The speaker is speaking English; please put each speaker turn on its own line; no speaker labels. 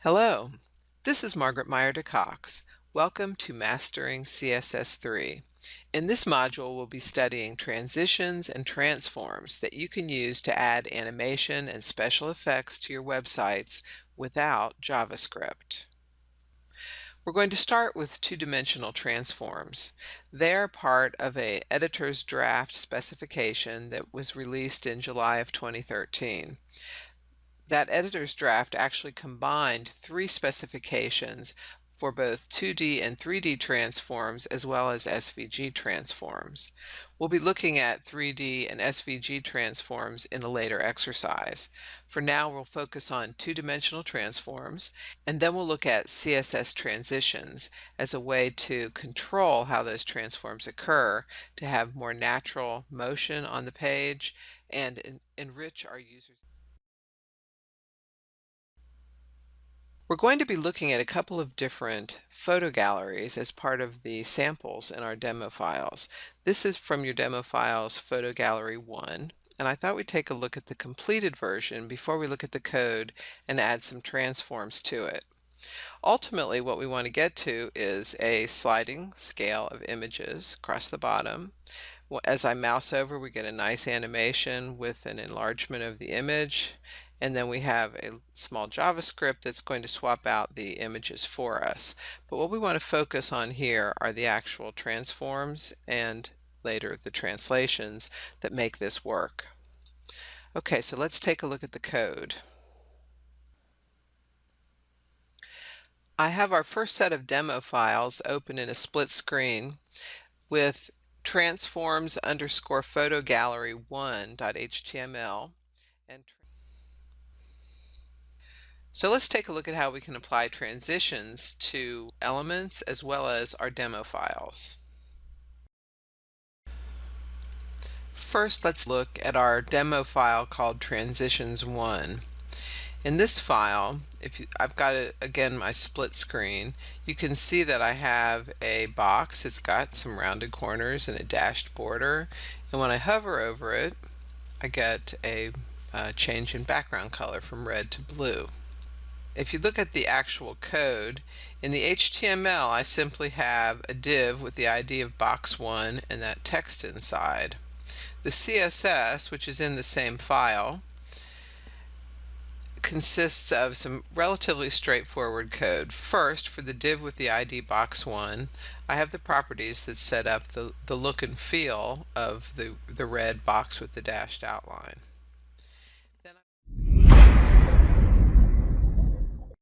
Hello, this is Margaret Meier Cox. Welcome to Mastering CSS3. In this module, we'll be studying transitions and transforms that you can use to add animation and special effects to your websites without JavaScript. We're going to start with two-dimensional transforms. They're part of an editor's draft specification that was released in July of 2013. That editor's draft actually combined three specifications for both 2D and 3D transforms as well as SVG transforms. We'll be looking at 3D and SVG transforms in a later exercise. For now, we'll focus on two-dimensional transforms, and then we'll look at CSS transitions as a way to control how those transforms occur to have more natural motion on the page and enrich our users. We're going to be looking at a couple of different photo galleries as part of the samples in our demo files. This is from your demo files photo gallery 1, and I thought we'd take a look at the completed version before we look at the code and add some transforms to it. Ultimately, what we want to get to is a sliding scale of images across the bottom. As I mouse over, we get a nice animation with an enlargement of the image, and then we have a small JavaScript that's going to swap out the images for us. But what we want to focus on here are the actual transforms and later the translations that make this work. Okay, so let's take a look at the code. I have our first set of demo files open in a split screen with transforms underscore photo gallery 1.html. So let's take a look at how we can apply transitions to elements as well as our demo files. First, let's look at our demo file called transitions1. In this file, I've got again my split screen, you can see that I have a box. It's got some rounded corners and a dashed border, and when I hover over it, I get a change in background color from red to blue. If you look at the actual code, in the HTML I simply have a div with the ID of box1 and that text inside. The CSS, which is in the same file, consists of some relatively straightforward code. First, for the div with the ID box1, I have the properties that set up the look and feel of the red box with the dashed outline.